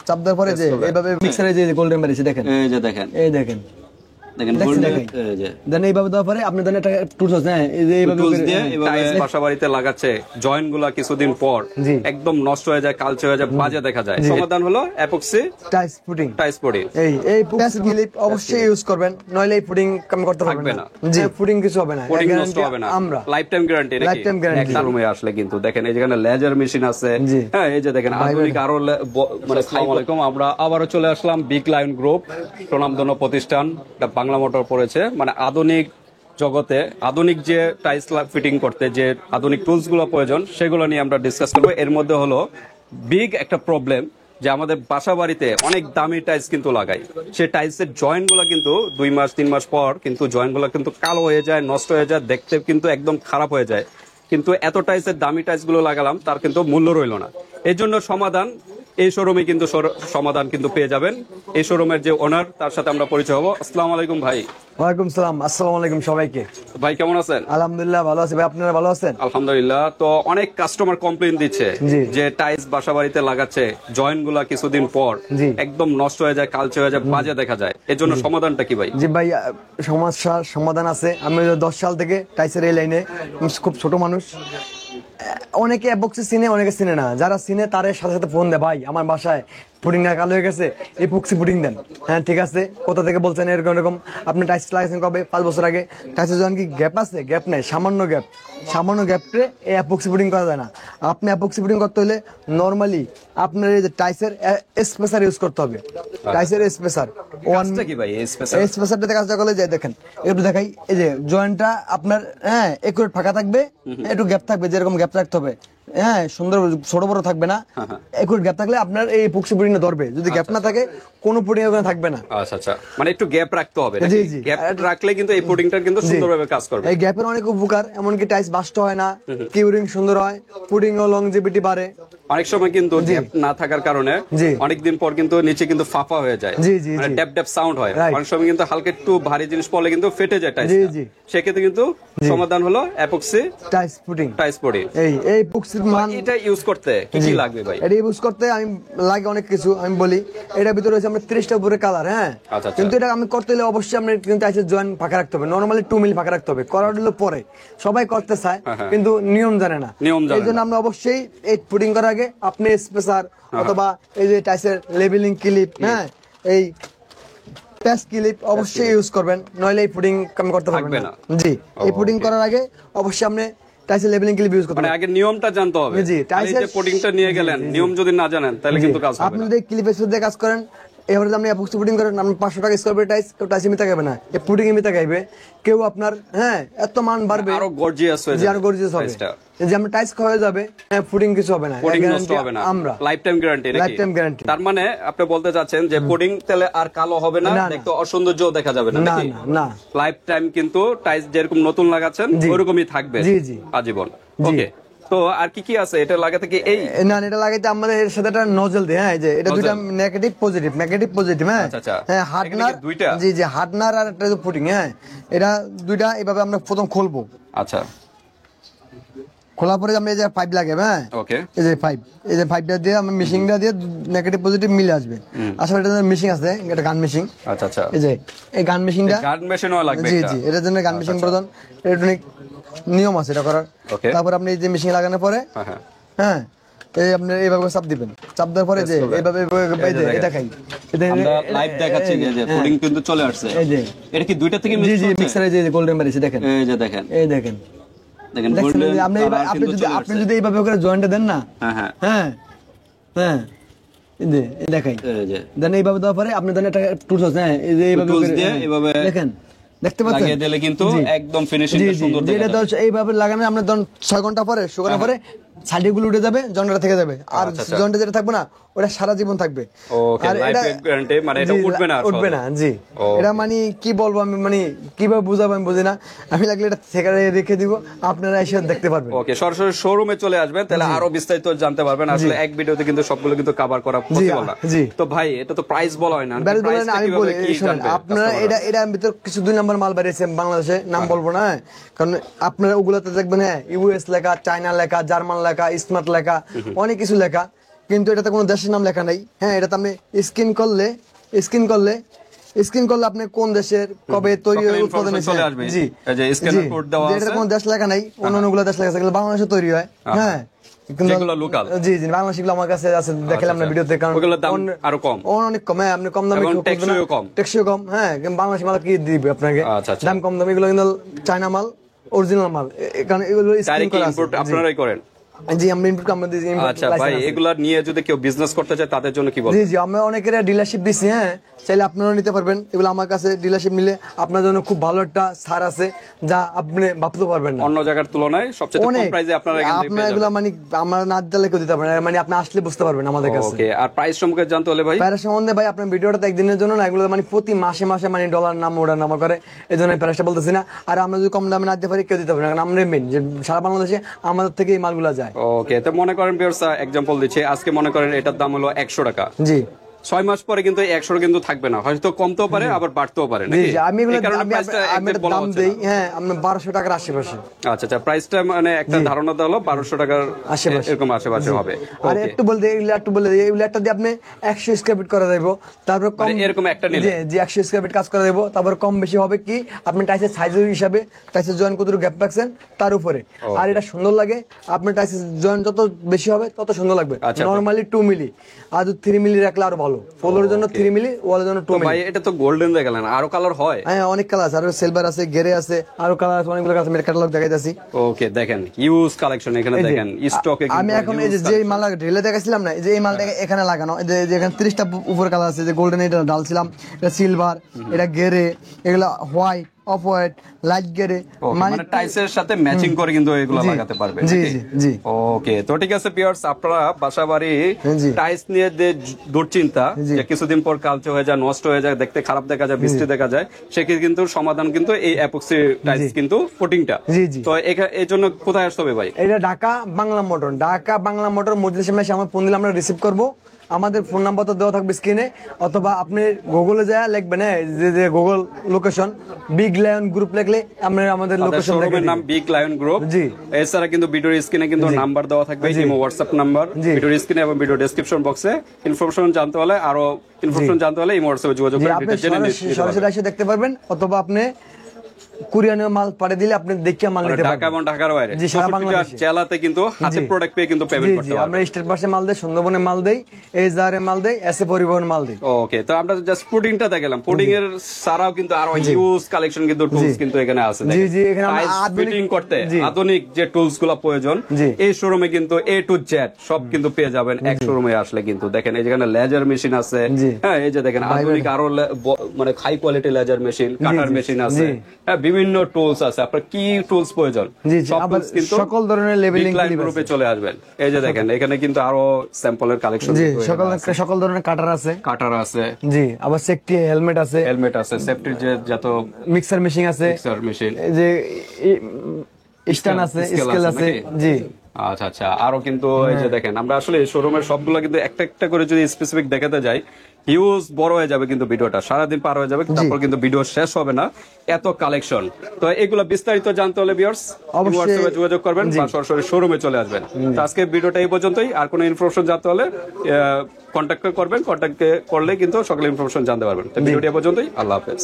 চাপ দেওয়ার পরে যে এইভাবে মিক্সারে যে গোল্ডেন বেরিয়েছে দেখেন, এই যে দেখেন, এই দেখেন দেখেন গোল্ডেন, এই যে দেন এইভাবে দেওয়ার পরে আপনি দেন একটা টুলস আছে, হ্যাঁ এই যে এইভাবে টাইলস বাসাবাড়িতে লাগাচ্ছে, জয়েন্ট গুলা কিছুদিন পর একদম নষ্ট হয়ে যায়, কালচে হয়ে যায়, বাজে দেখা যায়। সমাধান হলো এপক্সি টাইলস পুটিং। এই পুটিং ক্লিপ অবশ্যই ইউজ করবেন, নইলে এই পুটিং কাম করতে পারবে না। জি, পুটিং কিছু হবে না, পুটিং নষ্ট হবে না, আমরা লাইফ টাইম গ্যারান্টি নাকি। Life time guarantee. একটা রুমে আসলে কিন্তু দেখেন এই যেখানে লেজার মেশিন আছে, হ্যাঁ এই যে দেখেন আধুনিক আরো মানে আসসালামু আলাইকুম, আমরা আবারো চলে আসলাম বিগ লায়ন গ্রুপ, সুনামধন্য প্রতিষ্ঠান, বাংলা মোটর পড়েছে, মানে আধুনিক জগতে আধুনিক যে টাইলস ফিটিং করতে যে আধুনিক টুলস গুলো প্রয়োজন সেগুলো নিয়ে আমরা ডিসকাস করবো। এর মধ্যে হলো বিগ একটা প্রবলেম যে আমাদের বাসা বাড়িতে অনেক দামি টাইলস কিন্তু লাগাই, সেই টাইলসের জয়েন্ট গুলো কিন্তু 2 মাস 3 মাস পর কিন্তু জয়েন্ট গুলো কিন্তু কালো হয়ে যায়, নষ্ট হয়ে যায়, দেখতে কিন্তু একদম খারাপ হয়ে যায়। কিন্তু এত টাইলসের দামি টাইলস গুলো লাগালাম, তার কিন্তু মূল্য রইল না। এই জন্য সমাধান এই শোরুমে কিন্তু সমাধান কিন্তু পেয়ে যাবেন। এই শোরুমের যে ওনার, তার সাথে আমরা পরিচয় হবো। আসসালামু আলাইকুম ভাই। ওয়ালাইকুম সালাম। আসসালামু আলাইকুম সবাইকে। ভাই কেমন আছেন? আলহামদুলিল্লাহ ভালো আছি ভাই, আপনারা ভালো আছেন? আলহামদুলিল্লাহ। তো অনেক কাস্টমার কমপ্লেইন দিচ্ছে যে টাইলস বাসাবাড়িতে লাগাচ্ছে, জয়েন্ট গুলা কিছুদিন পর একদম নষ্ট হয়ে যায়, কালচে হয়ে যায়, বাজে দেখা যায়। এর জন্য সমাধানটা কি ভাই? জি ভাই, সমস্যার সমাধান আছে। আমি 10 সাল থেকে টাইলসের এই লাইনে, খুব ছোট মানুষ, অনেকে এপক্সি চিনে, অনেকে চিনে না। যারা চিনে তাদের সাথে সাথে ফোন দেয়, ভাই আমার বাসায় পুডিং না কালো হয়ে গেছে, এপক্সি পুডিং দেন। হ্যাঁ ঠিক আছে, কোথা থেকে বলছেন এরকম এরকম, আপনি টাইলস লাগাইছেন কবে? 5 বছর আগে। টাইলসের যখন কি গ্যাপ আছে? গ্যাপ নেই, সামান্য গ্যাপ, সামান্য গ্যাপে এই এপক্সি পুডিং করা যায় না। আপনি এপক্সি পুডিং করতে হলে নর্মালি আপনার এই যে টাইলসের স্পেসার ইউজ করতে হবে। টাইলসের স্পেসার কি ভাই? স্পেসারটাতে কাজটা করলে যে দেখেন, একটু দেখাই, এই যে জয়েন্টটা আপনার হ্যাঁ একুরেট ফাঁকা থাকবে, একটু গ্যাপ থাকবে, যেরকম গ্যাপ রাখতে হবে, হ্যাঁ সুন্দর, ছোট বড় থাকবে না, একুরেট গ্যাপ থাকলে আপনার এই এপক্সি পুডিং ধরবে। যদি গ্যাপ না থাকে কোনো পুডিং ওখানে থাকবে না। আচ্ছা আচ্ছা, মানে একটু গ্যাপ রাখতে হবে। জি জি, গ্যাপ রাখলে কিন্তু এই পুডিংটা কিন্তু সুন্দরভাবে কাজ করবে। এই গ্যাপের অনেক উপকার, এমনকি টাইলস বাস্ট হয় না, কিউরিং সুন্দর হয়, পুডিং ও লংজিভিটি বাড়ে। অনেক সময় কিন্তু গ্যাপ না থাকার কারণে অনেক দিন পর কিন্তু নিচে কিন্তু ফাঁপা হয়ে যায়, মানে ট্যাপ ট্যাপ সাউন্ড হয়। অনেক সময় কিন্তু হালকা একটু ভারী জিনিস পড়লে কিন্তু ফেটে যায় টাইলস। সেক্ষেত্রে কিন্তু সমাধান হলো এপক্সি টাইলস পুডিং। এই এপক্সির মান এটা ইউজ করতে কি কি লাগবে ভাই? এটা ইউজ করতে আমি লাগে অনেক কিছু, আমি বলি এটার ভিতরে রয়েছে আমরা 30টা উপরে কালার। হ্যাঁ কিন্তু এটা আমি করতে হলে অবশ্যই আমরা কিন্তু টাইলসের জয়েন্ট ফাঁকা রাখতে হবে, নরমালি 2 মিলি ফাঁকা রাখতে হবে। করার হলো পরে সবাই করতে চায় কিন্তু নিয়ম জানে না, এই জন্য আমরা অবশ্যই এই পুডিং করার আগে আপনি স্পেসার অথবা এই যে টাইলসের লেবেলিং ক্লিপ, হ্যাঁ এই প্যাচ ক্লিপ অবশ্যই ইউজ করবেন, নইলে এই পুডিং কাম করতে পারবে না। জি, এই পুডিং করার আগে অবশ্যই আপনি টাইলসের লেবেলিং ক্লিপ ইউজ করতে হবে। মানে আগে নিয়মটা জানতে হবে। জি, টাইলসের পুডিংটা নিয়ে গেলেন, নিয়ম যদি না জানেন তাহলে কিন্তু কাজ হবে না। আপনি যদি ক্লিপের সাথে কাজ করেন, এবারে আপনি এপক্সি পুডিং করেন, আপনি 500 টাকা স্কয়ার ফিট টাইলস, কেউ টাইলস মিতা গাইবে না, এই পুডিং মিতা গাইবে কেউ আপনার। হ্যাঁ এত মান বাড়বে, আরো গর্জিয়াস হয়ে যাবে, আরো গর্জিয়াস হবে। যে আমরা টাইলস হয়ে যাবে, হ্যাঁ পুডিং কিছু হবে না, পুডিং নষ্ট হবে না, আমরা লাইফ টাইম গ্যারান্টি নাকি? Life time guarantee. তার মানে আপনি বলতে চাচ্ছেন যে পুডিং তেলে আর কালো হবে না, দেখতে অসৌন্দর্য দেখা যাবে না নাকি? না, লাইফ টাইম কিন্তু টাইলস যেরকম নতুন লাগাচ্ছেন ওরকমই থাকবে আজীবন। ওকে, তো আর কি কি আছে এটা লাগাতে? কি এই না, এটা লাগাইতে আমাদের এর সাথে একটা নজল দেয়। হ্যাঁ এই যে এটা দুইটা নেগেটিভ পজিটিভ, নেগেটিভ পজিটিভ। হ্যাঁ হ্যাঁ, হার্ডনার দুইটা। জি জি, হার্ডনার আর একটা পুডিং। হ্যাঁ এটা দুইটা এইভাবে আমরা প্রথম খুলবো। আচ্ছা, খোলার পরে আমরা এই যে পাইপ লাগাবো। হ্যাঁ ওকে, এই যে পাইপ, এই যে পাইপটা দিয়ে আমরা মেশিনটা দিয়ে নেগেটিভ পজিটিভ মিলে আসবে। আসলে এটা মেশিন আছে, এটা গান মেশিন। আচ্ছা আচ্ছা, এই যে এই গান মেশিনটা, গান মেশিনও লাগবে। জি জি, এটার জন্য গান মেশিন প্রয়োজন, ইলেকট্রনিক নিয়ম আছে এটা করার। তারপর আপনি এই যে মেশিন লাগানোর পরে হ্যাঁ এই আপনি এইভাবে চাপ দিবেন, চাপ দেওয়ার পরে যে এইভাবে এটা খাই, আমরা লাইভ দেখাচ্ছি যে পুডিং কিন্তু চলে আসছে। এই যে এটা কি দুইটা থেকে জি জি, মিক্সারে যে গোল্ডেন বেরিয়েছে দেখেন, এই যে দেখেন, এই দেখেন, দেখেন গোল্ডেন। আপনি যদি এইভাবে করে জয়েন্টটা দেন না, হ্যাঁ হ্যাঁ হ্যাঁ এই যে দেখাই, দেন এইভাবে দেওয়ার পরে আপনি দেন একটা টুলস আছে, হ্যাঁ এই যে এইভাবে এইভাবে দেখেন, দেখতে পাচ্ছেন, লাগিয়ে দিলে কিন্তু একদম ফিনিশিং সুন্দর দেখা যায়। এটা এইভাবে লাগানো আমরা 6 ঘন্টা পরে শুকানোর পরে সাইডগুলো উঠে যাবে, জয়েন্টটা থেকে যাবে, আর জয়েন্টটা যেটা থাকবে না ওটা সারা জীবন থাকবে। ওকে, লাইফ গ্যারান্টি, মানে এটা উঠবে না। জি, এটা মানে কি বলবো আমি, মানে কিভাবে বুঝাবো আমি বুঝি না। আমি লাগলে এটা থেকে রেখে দিব, আপনারা এসে দেখতে পারবেন। ওকে, সরাসরি শোরুমে চলে আসবেন, তাহলে আরো বিস্তারিত জানতে পারবেন। আসলে এক ভিডিওতে কিন্তু সবগুলো কিন্তু কভার করা পসিবল না। তো ভাই এটা তো প্রাইস বলা হয় না, আমি বলি আপনারা এটা ভিতর কিছু 2 নম্বর মাল বেরিয়েছে বাংলাদেশে, নাম বলবো না, কারণ আপনারা ওগুলোতে দেখবেন হ্যাঁ ইউএস লেখা, চায়না লেখা, জার্মান লেখা, স্মার্ট লেখা, অনেক কিছু লেখা, কিন্তু এটাতে কোনো দেশের নাম লেখা নাই। হ্যাঁ, এটাতে আপনি স্ক্রিন করলে আপনি কোন দেশের কবে তৈরি সকল উৎপাদন information চলে আসবে। জি এই যে scanner code দেওয়া এটা আছে। কোনো দেশ লেখা নাই, অন্যগুলো দেশ লেখা আছে, এগুলো বাংলাদেশে তৈরি হয়। হ্যাঁ, কিন্তু যেগুলো লোকাল, জি জি বাংলাদেশিগুলো আমার কাছে আছে, দেখালাম না ভিডিওতে, কারণ ওগুলোর দাম আরো কম, অনেক কম। হ্যাঁ, আপনি কম দামে এবং টেকসইও কম। টেকসইও কম। হ্যাঁ, কিন্তু বাংলাদেশি মাল কি দিবে আপনাকে, আচ্ছা, আচ্ছা। দাম কম দামে। এগুলো কিন্তু চায়না মাল, অরিজিনাল মাল, কারণ এগুলো স্ক্রিন ডাইরেক্ট করা আছে। ইম্পোর্ট আপনারাই করেন? জি, আমরা ইম্পোর্ট আমাদের আচ্ছা ভাই, এগুলা নিয়ে যদি কেউ বিজনেস করতে চায় তাদের জন্য কি বলবো? জি জি, আমরা অনেকের ডিলারশিপ দিছি। হ্যাঁ, চাইলে আপনারাও নিতে পারবেন। এগুলো আমার কাছে ডিলারশিপ নিলে আপনার জন্য খুব ভালো একটা ছাড় আছে, যা আপনি ভাবতে পারবেন না। অন্য জায়গার তুলনায় সবচেয়ে কম অনেক প্রাইসে আপনারা এখান থেকে আপনার পেয়ে এগুলো যাবেন। মানে আমরা না দিলে কেউ দিতে পারবেন না, মানে আপনি আসলে বুঝতে পারবেন আমাদের কাছে। ওকে, আর প্রাইস সম্পর্কে জানতে হলে ভাই? প্যারাস সম্বন্ধে ভাই, আপনার ভিডিওটা তো একদিনের জন্য না, এগুলো মানে প্রতি মাসে মাসে মানে ডলার নাম ওড়ার নামা করে, এই জন্য প্যারাসটা বলতেছি না। আর আমরা যদি কম দামে না দিতে পারি, কেউ দিতে পারবে না, কারণ আমরা মেন যে সারা বাংলাদেশে আমাদের থেকে এই মালগুলো যায়। ওকে, তো মনে করেন ভিউয়ার্স, এক্সাম্পল দিচ্ছি, আজকে মনে করেন এটার দাম হলো 100 টাকা। জি, 6 মাস পরে কিন্তু 100 কিন্তু থাকবে না, হয়তো কমতেও পারে আবার বাড়তেও পারে, জি নাকি? জি, আমি এগুলো এই কারণে প্রাইসটা আমি একদম বলা দাম হচ্ছে দেই। না। হ্যাঁ, আমরা 1200 টাকার আশেপাশে। আচ্ছা আচ্ছা, প্রাইসটা মানে একটা ধারণা হলো 1200 টাকার আশেপাশে। এরকম আশেপাশে হবে। আর ওকে, একটু বলতে এগুলো একটা দিয়ে আপনি 100 স্কয়ার ফিট করে দেবো, তারপর কম মানে এরকম একটা নিলে? জি জি, 100 স্কয়ার ফিট কাজ করে দেবো, তারপর কম বেশি হবে কি আপনি টাইসের সাইজের হিসাবে, টাইসের জয়েন্ট কতটুকু গ্যাপ রাখছেন তার উপরে। আর এটা সুন্দর লাগে, আপনার টাইসের জয়েন্ট যত বেশি হবে তত সুন্দর লাগবে। আচ্ছা, নরমালি 2 মিলি, আর 3 মিলি রাখলে আরো ভালো। ফ্লোরের জন্য 3 মিলি, ওয়ালের জন্য 2 তো মিলি। ভাই এটা তো গোল্ডেন দেখালেন, আরো কালার হয়? হ্যাঁ, অনেক কালার আছে, আরো সিলভার আছে, গ্রে আছে, আরো কালার আছে, অনেকগুলো আছে, আমি ক্যাটালগ দেখাইতাছি। ওকে, দেখেন ইউজ কালেকশন এখানে এই যে, দেখেন স্টকে। আমি এখন এই যে মাল ঢেলে দেখাইছিলাম না, এই যে এই মালটা এখানে লাগানো, এই যে এখানে 30টা উপরে কালার আছে, যে গোল্ডেন এটা ডালছিলাম, এটা সিলভার, এটা গেরে, এগুলা হোয়াইট, অফ হোয়াইট, লাইট গেরে, মানে টাইসের সাথে ম্যাচিং করে কিন্তু এগুলো লাগাতে পারবে। জি জি জি। ওকে, তো ঠিক আছে ভিউয়ার্স, আপনারা বাসাবাড়ি জি। টাইলস নিয়ে যে দুশ্চিন্তা, যে কিছুদিন পর কালচে হয়ে যায়, নষ্ট হয়ে যায়, দেখতে খারাপ দেখা যায়, বৃষ্টি দেখা যায়, সেক্ষেত্রে কিন্তু সমাধান কিন্তু এই অ্যাপক্সি টাইলস কিন্তু কোটিংটা। জি জি। তো এই জন্য কোথায় আসতে হবে ভাই? এটা ঢাকা বাংলা মোটর মসজিদের সামনে এসে আমার ফোন দিলে আমরা রিসিভ করবো। আমাদের ফোন নাম্বার তো দেওয়া থাকবে স্ক্রিনে, অথবা আপনি গুগলে যা লিখবেন, যে Google location big lion group লিখলে আমরা আমাদের লোকেশন দেখে শোরুমের নাম বিগ লায়ন গ্রুপ। জি। এছাড়া কিন্তু ভিডিওর স্ক্রিনে কিন্তু নাম্বার দেওয়া থাকবে, ইমো হোয়াটসঅ্যাপ নাম্বার ভিডিওর স্ক্রিনে এবং ভিডিও ডেসক্রিপশন বক্সে। ইনফরমেশন জানতে হলে ইমো হোয়াটসঅ্যাপে যোগাযোগ করে ডিটেইলস জেনে নিতে পারবেন। সরাসরি এসে দেখতে পারবেন, অথবা আপনি কুরিয়ারে মাল পাঠিয়ে দিলে আপনি দেখে মাল নিতে ঢাকা পারবেন। এবং ঢাকার বাইরে জি, সারা 64টা বাংলাদেশে। জেলাতে কিন্তু হাতে প্রোডাক্ট পেয়ে কিন্তু পেমেন্ট জি করতে জি, পারবেন। আমরা স্টেট বাসে মাল দেই, সুন্দরবনে মাল দেই, এজারে মাল দেই, এসে পরিবহন মাল দেই। ওকে, তো আমরা জাস্ট পুডিংটা দেখালাম, পুডিং এর ছাড়াও কিন্তু আরো হিউজ কালেকশন কিন্তু টুলস কিন্তু এখানে আছে। জি জি, এখানে আমরা আধুনিক ফিটিং করতে জি। আধুনিক যে টুলস গুলো প্রয়োজন, জি। এই শোরুমে কিন্তু A to Z সব কিন্তু পেয়ে যাবেন এক শোরুমে আসলে। কিন্তু দেখেন এই যেখানে লেজার মেশিন আছে, জি। হ্যাঁ, এই যে দেখেন আধুনিক আরো মানে হাই কোয়ালিটি লেজার মেশিন, কাটার মেশিন আছে, হ্যাঁ, বিভিন্ন টুলস আছে। আপনার কি টুলস প্রয়োজন, জি জি, সব আবার টুলস কিন্তু সকল ধরনের লেভেলিং গ্রুপে চলে আসবেন। এই যে দেখেন এখানে কিন্তু আরো স্যাম্পলের কালেকশন, জি, সকল ধরনের কাটার আছে, কাটার আছে, জি, আবার সেফটি হেলমেট আছে, সেফটির যে যত মিক্সার মেশিন আছে, মিক্সার মেশিন, এই যে স্ট্যান্ড আছে, স্কেল আছে, জি। আচ্ছা আচ্ছা, আরো কিন্তু এই যে দেখেন, আমরা আসলে শোরুমের সবগুলো কিন্তু একটা একটা করে যদি স্পেসিফিক দেখাতে যাই, হিউজ বড় হয়ে যাবে কিন্তু ভিডিওটা, সারাদিন পার হয়ে যাবে, তারপর কিন্তু ভিডিও শেষ হবে না, এত কালেকশন। তো এগুলো বিস্তারিত জানতে হলে ভিউয়ার্স হোয়াটসঅ্যাপে যোগাযোগ করবেন বা সরাসরি শোরুমে চলে আসবেন। তো আজকে ভিডিওটা এই পর্যন্তই। আর কোনো ইনফরমেশন জানতে হলে কন্ট্যাক্ট করবেন, কন্ট্যাক্ট করলে কিন্তু সকল ইনফরমেশন জানতে পারবেন। তো ভিডিওটি এই পর্যন্তই, আল্লাহ হাফেজ।